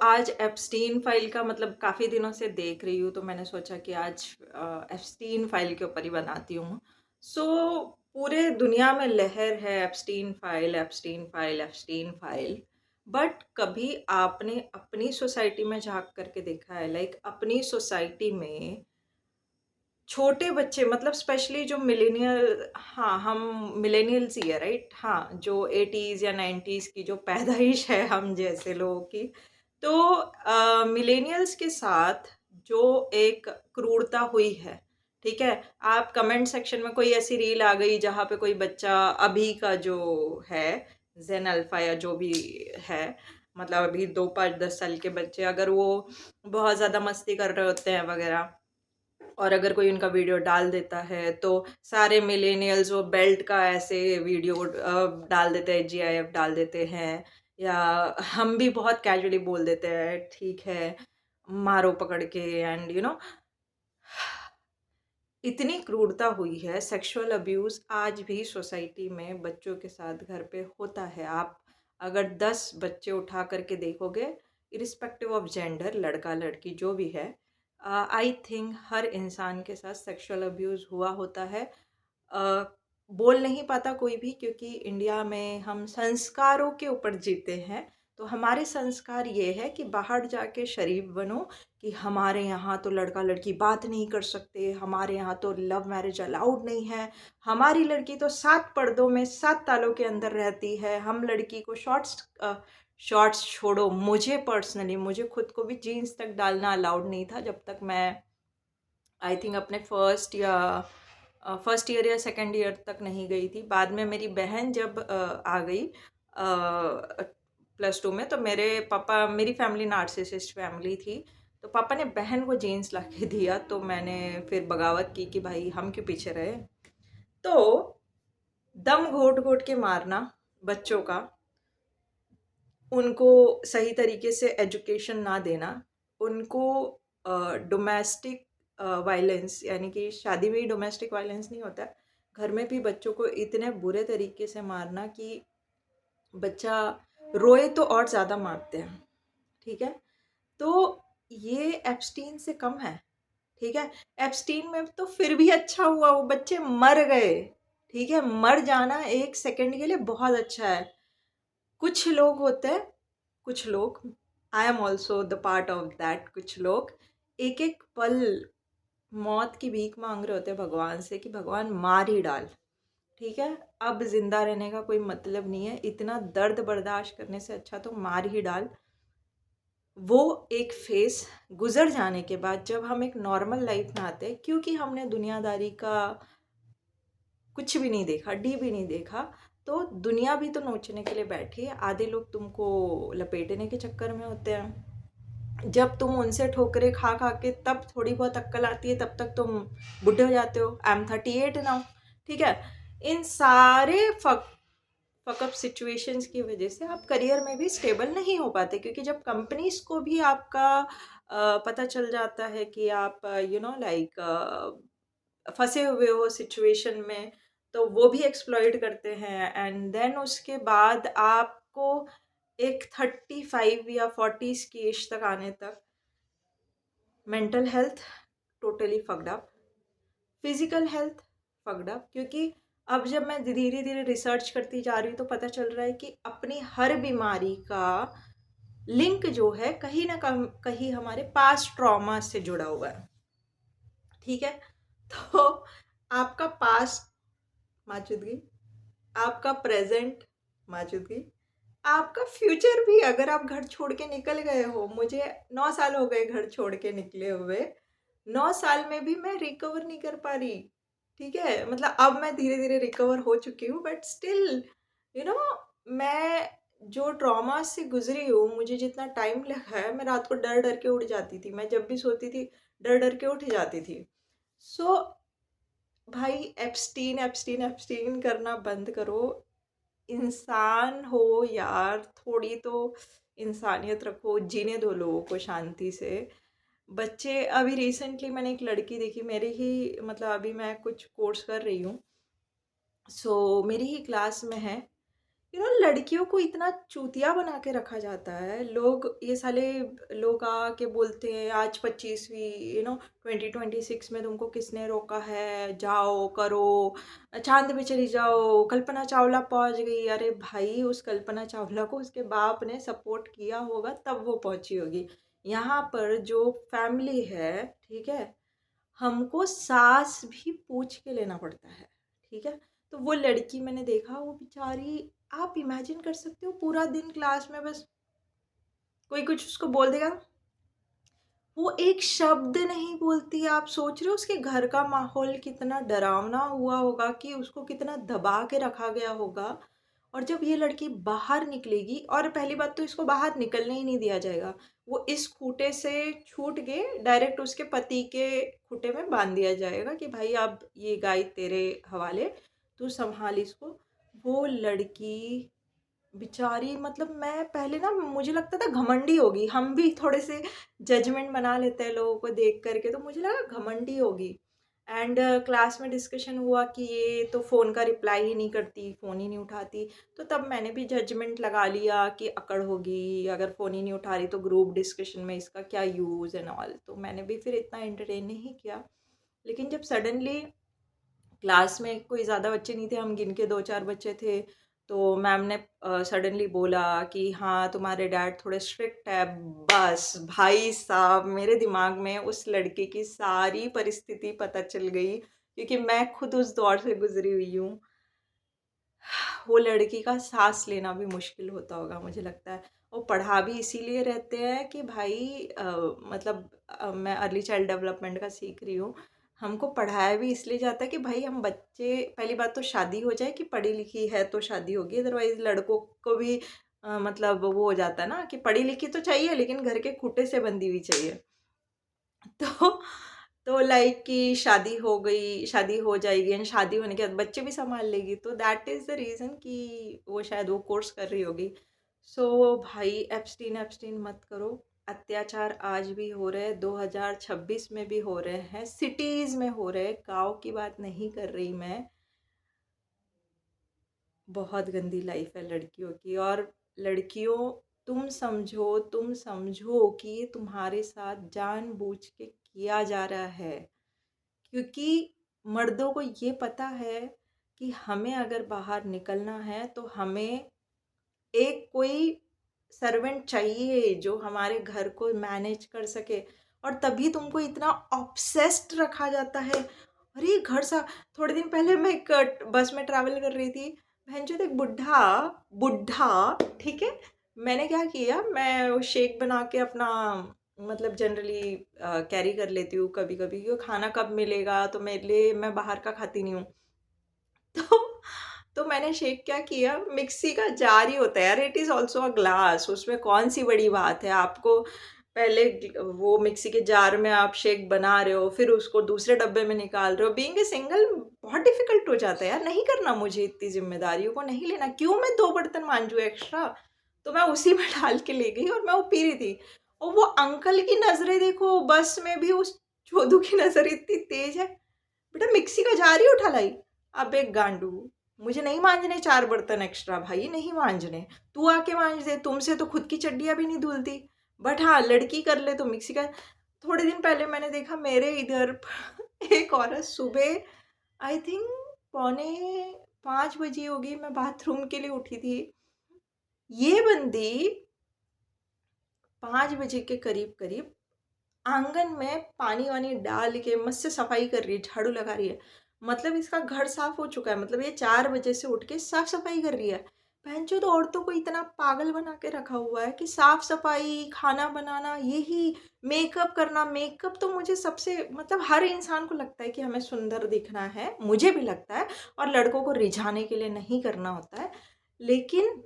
आज Epstein file का मतलब काफ़ी दिनों से देख रही हूँ, तो मैंने सोचा कि आज एप्स्टीन फाइल के ऊपर ही बनाती हूँ। सो पूरे दुनिया में लहर है Epstein file, Epstein file, Epstein file. But कभी आपने अपनी सोसाइटी में झाँक करके देखा है, लाइक अपनी सोसाइटी में छोटे बच्चे मतलब स्पेशली जो मिलेनियल, हाँ, हम मिलेनियल्स ही है, राइट? हाँ, जो 80s या 90s की जो पैदाइश है हम जैसे लोगों की। तो मिलेनियल्स के साथ जो एक क्रूरता हुई है, ठीक है? आप कमेंट सेक्शन में कोई ऐसी रील आ गई जहाँ पे कोई बच्चा अभी का जो है, ज़ेन अल्फ़ा या जो भी है, मतलब अभी 2, 5, 10 साल के बच्चे अगर वो बहुत ज़्यादा मस्ती कर रहे होते हैं वग़ैरह, और अगर कोई उनका वीडियो डाल देता है तो सारे मिलेनियल्स वो बेल्ट का ऐसे वीडियो डाल देते हैं, जीआईएफ डाल देते हैं, या हम भी बहुत कैजुअली बोल देते हैं ठीक है, मारो पकड़ के, एंड इतनी क्रूरता हुई है, सेक्सुअल अब्यूज़ आज भी सोसाइटी में बच्चों के साथ घर पे होता है। आप अगर 10 बच्चे उठा करके देखोगे, इर्रिस्पेक्टिव ऑफ जेंडर, लड़का-लड़की जो भी है, आई थिंक हर इंसान के साथ सेक्सुअल अब्यूज़ हुआ होता है। अ, बोल नहीं पाता कोई भी, क्योंकि इंडिया में हम संस्कारों के ऊपर जीते हैं। तो हमारे संस्कार ये है कि बाहर जाके शरीफ बनो, कि हमारे यहाँ तो लड़का-लड़की बात नहीं कर सकते, हमारे यहाँ तो लव मैरिज अलाउड नहीं है, हमारी लड़की तो 7 पर्दों में 7 तालों के अंदर रहती है, हम लड़की को शॉर्ट्स छोड़ो, मुझे पर्सनली मुझे खुद को भी जीन्स तक डालना अलाउड नहीं था जब तक मैं आई थिंक अपने फर्स्ट ईयर या सेकंड ईयर तक नहीं गई थी। बाद में मेरी बहन जब आ गई +2 में, तो मेरे पापा, मेरी फैमिली नार्सिसिस्ट फैमिली थी, तो पापा ने बहन को जीन्स ला के दिया, तो मैंने फिर बगावत की कि भाई हम क्यों पीछे रहे। तो दम घोट घोट के मारना बच्चों का, उनको सही तरीके से एजुकेशन ना देना, उनको डोमेस्टिक वायलेंस, यानी कि शादी में ही डोमेस्टिक वायलेंस नहीं होता है, घर में भी बच्चों को इतने बुरे तरीके से मारना कि बच्चा रोए तो और ज़्यादा मारते हैं, ठीक है? तो ये एप्स्टीन से कम है, ठीक है? एप्स्टीन में तो फिर भी अच्छा हुआ, वो बच्चे मर गए, ठीक है? मर जाना 1 सेकंड के लिए बहुत अच्छा है। कुछ लोग होते हैं, कुछ लोग, I am also the part of that, कुछ लोग एक एक पल मौत की भीख मांग रहे होते हैं भगवान से कि भगवान मार ही डाल, ठीक है? अब जिंदा रहने का कोई मतलब नहीं है, इतना दर्द बर्दाश्त करने से अच्छा तो मार ही डाल। वो एक फेस गुजर जाने के बाद जब हम एक नॉर्मल लाइफ में आते हैं, क्योंकि हमने दुनियादारी का कुछ भी नहीं देखा, डी भी नहीं देखा, तो दुनिया भी तो नोचने के लिए बैठी है। आधे लोग तुमको लपेटने के चक्कर में होते हैं। जब तुम उनसे ठोकरे खा खा के तब थोड़ी बहुत अक्ल आती है, तब तक तुम बुढ़े हो जाते हो। आई एम 38 नाउ, ठीक है? इन सारे फकअप सिचुएशंस की वजह से आप करियर में भी स्टेबल नहीं हो पाते, क्योंकि जब कंपनीज को भी आपका पता चल जाता है कि आप लाइक फंसे हुए हो सिचुएशन में, तो वो भी एक्सप्लॉइट करते हैं, एंड देन उसके बाद आपको एक 35 या 40s की एज तक आने तक mental health totally fucked up, physical health fucked up, क्योंकि अब जब मैं धीरे धीरे रिसर्च करती जा रही हूँ तो पता चल रहा है कि अपनी हर बीमारी का लिंक जो है कहीं ना कहीं हमारे पास्ट ट्रॉमा से जुड़ा हुआ है, ठीक है? तो आपका पास्ट मौजूदगी, आपका प्रेजेंट मौजूदगी, आपका फ्यूचर भी, अगर आप घर छोड़ के निकल गए हो, मुझे 9 साल हो गए घर छोड़ के निकले हुए, 9 साल में भी मैं रिकवर नहीं कर पा रही, ठीक है? मतलब अब मैं धीरे धीरे रिकवर हो चुकी हूँ, बट स्टिल यू नो मैं जो ट्रॉमा से गुजरी हूँ, मुझे जितना टाइम लगा है, मैं रात को डर डर के उठ जाती थी, मैं जब भी सोती थी डर डर के उठ जाती थी। सो भाई, एप्स्टीन एप्स्टीन एप्स्टीन करना बंद करो। इंसान हो यार, थोड़ी तो इंसानियत रखो, जीने दो लोगों को शांति से। बच्चे, अभी रिसेंटली मैंने एक लड़की देखी, मेरे ही मतलब अभी मैं कुछ कोर्स कर रही हूँ, सो मेरी ही क्लास में है, लड़कियों को इतना चूतिया बना के रखा जाता है। लोग ये साले लोग आके बोलते हैं आज 25वीं 2026 में तुमको किसने रोका है, जाओ करो, चांद पे चली जाओ, कल्पना चावला पहुंच गई। अरे भाई, उस कल्पना चावला को उसके बाप ने सपोर्ट किया होगा तब वो पहुंची होगी। यहाँ पर जो फैमिली है, ठीक है, हमको सास भी पूछ के लेना पड़ता है, ठीक है। तो वो लड़की मैंने देखा, वो बेचारी, आप इमेजिन कर सकते हो, पूरा दिन क्लास में बस कोई कुछ उसको बोल देगा, वो एक शब्द नहीं बोलती। आप सोच रहे हो उसके घर का माहौल कितना डरावना हुआ होगा, कि उसको कितना दबा के रखा गया होगा। और जब ये लड़की बाहर निकलेगी, और पहली बात तो इसको बाहर निकलने ही नहीं दिया जाएगा, वो इस खूटे से छूट के डायरेक्ट उसके पति के खूटे में बांध दिया जाएगा कि भाई अब ये गाय तेरे हवाले, तू संभाल इसको। वो लड़की बेचारी, मतलब मैं पहले ना मुझे लगता था घमंडी होगी, हम भी थोड़े से जजमेंट बना लेते हैं लोगों को देख करके, तो मुझे लगा घमंडी होगी। एंड क्लास में डिस्कशन हुआ कि ये तो फ़ोन का रिप्लाई ही नहीं करती, फ़ोन ही नहीं उठाती। तो तब मैंने भी जजमेंट लगा लिया कि अकड़ होगी, अगर फ़ोन ही नहीं उठा रही तो ग्रुप डिस्कशन में इसका क्या यूज़ एंड ऑल। तो मैंने भी फिर इतना एंटरटेन नहीं किया। लेकिन जब सडनली क्लास में कोई ज़्यादा बच्चे नहीं थे, हम गिन के 2-4 बच्चे थे, तो मैम ने सडनली बोला कि हाँ, तुम्हारे डैड थोड़े स्ट्रिक्ट है। बस भाई साहब, मेरे दिमाग में उस लड़के की सारी परिस्थिति पता चल गई, क्योंकि मैं खुद उस दौर से गुजरी हुई हूँ। वो लड़की का सांस लेना भी मुश्किल होता होगा मुझे लगता है। वो पढ़ा भी इसीलिए रहते हैं कि भाई मतलब मैं अर्ली चाइल्ड डेवलपमेंट का सीख रही हूँ। हमको पढ़ाया भी इसलिए जाता है कि भाई हम बच्चे, पहली बात तो शादी हो जाए, कि पढ़ी लिखी है तो शादी होगी, अदरवाइज लड़कों को भी मतलब वो हो जाता है ना कि पढ़ी लिखी तो चाहिए लेकिन घर के खूटे से बंधी हुई चाहिए। तो लाइक कि शादी हो गई, शादी हो जाएगी एंड शादी होने के बाद बच्चे भी संभाल लेगी, तो दैट इज़ द रीज़न कि वो शायद वो कोर्स कर रही होगी। सो भाई, एब्सटीन एब्सटीन मत करो। अत्याचार आज भी हो रहे हैं, 2026 में भी हो रहे हैं, सिटीज़ में हो रहे हैं, गाँव की बात नहीं कर रही मैं। बहुत गंदी लाइफ है लड़कियों की। और लड़कियों, तुम समझो कि ये तुम्हारे साथ जानबूझ के किया जा रहा है, क्योंकि मर्दों को ये पता है कि हमें अगर बाहर निकलना है तो हमें एक कोई सर्वेंट चाहिए जो हमारे घर को मैनेज कर सके। और तभी तुमको इतना ऑब्सेस्ड रखा जाता है। अरे घर सा, थोड़े दिन पहले मैं एक बस में ट्रैवल कर रही थी, भैंचोद एक बुढ़ा बुढ़ा, ठीक है। मैंने क्या किया, मैं वो शेक बना के अपना, मतलब जनरली कैरी कर लेती हूँ कभी कभी, क्योंकि खाना कब मिलेगा, तो मेरे लिए, मैं बाहर का खाती नहीं हूँ। तो मैंने शेक क्या किया, मिक्सी का जार ही होता है यार, it is also a glass, उसमें कौन सी बड़ी बात है। आपको पहले वो मिक्सी के जार में आप शेक बना रहे हो, फिर उसको दूसरे डब्बे में निकाल रहे हो, बीइंग ए सिंगल बहुत डिफिकल्ट हो जाता है यार। नहीं करना मुझे, इतनी जिम्मेदारियों को नहीं लेना, क्यों मैं 2 बर्तन मांजू एक्स्ट्रा। तो मैं उसी में डाल के ले गई और मैं वो पी रही थी। और वो अंकल की नजरें देखो, बस में भी उस चोदू की नजर इतनी तेज है, बेटा मिक्सी का जार ही उठा लाई। अब एक गांडू, मुझे नहीं मांजने 4 बर्तन एक्स्ट्रा, भाई नहीं मांजने, तू आके मांज दे, तुमसे तो खुद की चड्डियाँ भी नहीं धुलती। बट हाँ, लड़की कर ले तो मिक्सी का। थोड़े दिन पहले मैंने देखा मेरे इधर एक औरत सुबह, आई थिंक पौने 5 बजे होगी, मैं बाथरूम के लिए उठी थी। ये बंदी 5 बजे के करीब करीब आंगन में पानी वानी डाल के मस्त से सफाई कर रही है, झाड़ू लगा रही है। मतलब इसका घर साफ हो चुका है, मतलब ये 4 बजे से उठ के साफ सफाई कर रही है। बहनचोद, तो औरतों को इतना पागल बना के रखा हुआ है कि साफ सफाई, खाना बनाना, यही मेकअप करना। मेकअप तो मुझे सबसे, मतलब हर इंसान को लगता है कि हमें सुंदर दिखना है, मुझे भी लगता है, और लड़कों को रिझाने के लिए नहीं करना होता है। लेकिन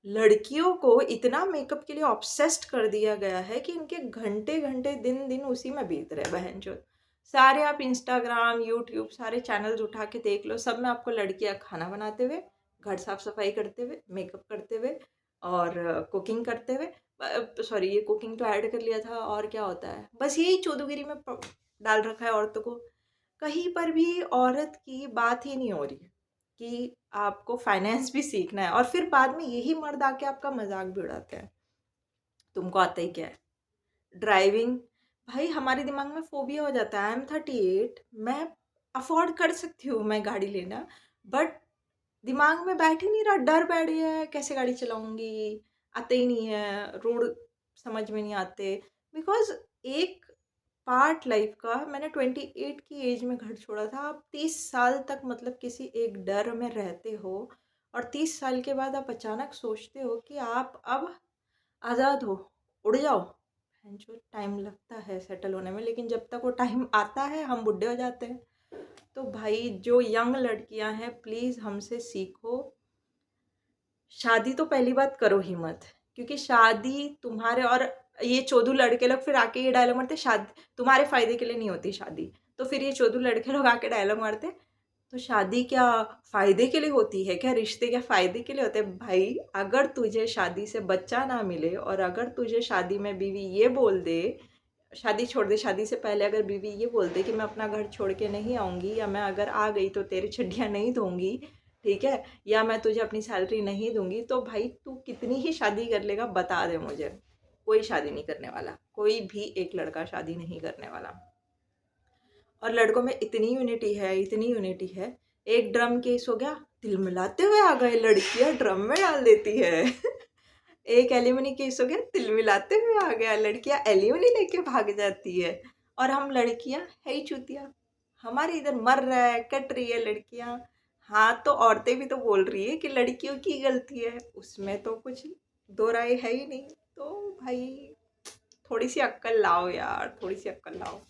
लड़कियों को इतना मेकअप के लिए ऑब्सेस्ड कर दिया गया है कि इनके घंटे घंटे दिन दिन उसी में बीत रहे, बहनचोद। सारे आप इंस्टाग्राम, यूट्यूब, सारे चैनल्स उठा के देख लो, सब में आपको लड़कियां खाना बनाते हुए, घर साफ सफाई करते हुए, मेकअप करते हुए, और कुकिंग करते हुए, सॉरी ये कुकिंग तो ऐड कर लिया था, और क्या होता है, बस यही चौधरी में डाल रखा है औरतों को। कहीं पर भी औरत की बात ही नहीं हो रही। कि आपको फाइनेंस भी सीखना है, और फिर बाद में यही मर्द आके आपका मज़ाक भी उड़ाते हैं। तुमको आता ही क्या है? ड्राइविंग, भाई हमारे दिमाग में फ़ोबिया हो जाता है। आई एम 38, मैं अफ़ोर्ड कर सकती हूँ मैं गाड़ी लेना, बट दिमाग में बैठ ही नहीं रहा, डर बैठ गया है, कैसे गाड़ी चलाऊँगी? आते ही नहीं है, रोड समझ में नहीं आते। बिकॉज़ एक पार्ट लाइफ़ का, मैंने 28 की एज में घर छोड़ा था। आप 30 साल तक मतलब किसी एक डर में रहते हो, और 30 साल के बाद आप अचानक सोचते हो कि आप अब आज़ाद हो, उड़ जाओ। भैंचोद टाइम लगता है सेटल होने में, लेकिन जब तक वो टाइम आता है हम बुड्ढे हो जाते हैं। तो भाई जो यंग लड़कियां हैं, प्लीज़ हमसे सीखो। शादी तो पहली बात करो ही मत, क्योंकि शादी तुम्हारे, और ये चोदू लड़के लोग फिर आके ये डायलॉग मारते, शादी तुम्हारे फायदे के लिए नहीं होती शादी। तो फिर ये चोदू लड़के लोग आके डायलॉग मारते, तो शादी क्या फ़ायदे के लिए होती है क्या? रिश्ते क्या फ़ायदे के लिए होते हैं? भाई अगर तुझे शादी से बच्चा ना मिले, और अगर तुझे शादी में बीवी ये बोल दे, शादी छोड़ दे, शादी से पहले अगर बीवी ये बोल दे कि मैं अपना घर छोड़ के नहीं आऊँगी, या मैं अगर आ गई तो तेरी चड्डियाँ नहीं धोऊँगी, ठीक है? या मैं तुझे अपनी सैलरी नहीं दूँगी, तो भाई तू कितनी ही शादी कर लेगा बता दे मुझे। कोई शादी नहीं करने वाला, कोई भी एक लड़का शादी नहीं करने वाला। और लड़कों में इतनी यूनिटी है, इतनी यूनिटी है, एक ड्रम केस हो गया, तिलमिलाते हुए आ गए, लड़कियां ड्रम में डाल देती है। एक एलिमनी केस हो गया, तिलमिलाते हुए आ गया, लड़कियां एलिमनी लेके भाग जाती है। और हम लड़कियां है ही चूतिया, हमारे इधर मर रहा है, कट रही है लड़कियां। हाँ, तो औरतें भी तो बोल रही है कि लड़कियों की गलती है, उसमें तो कुछ दो राय है ही नहीं। तो भाई थोड़ी सी अक्ल लाओ यार, थोड़ी सी अक्ल लाओ।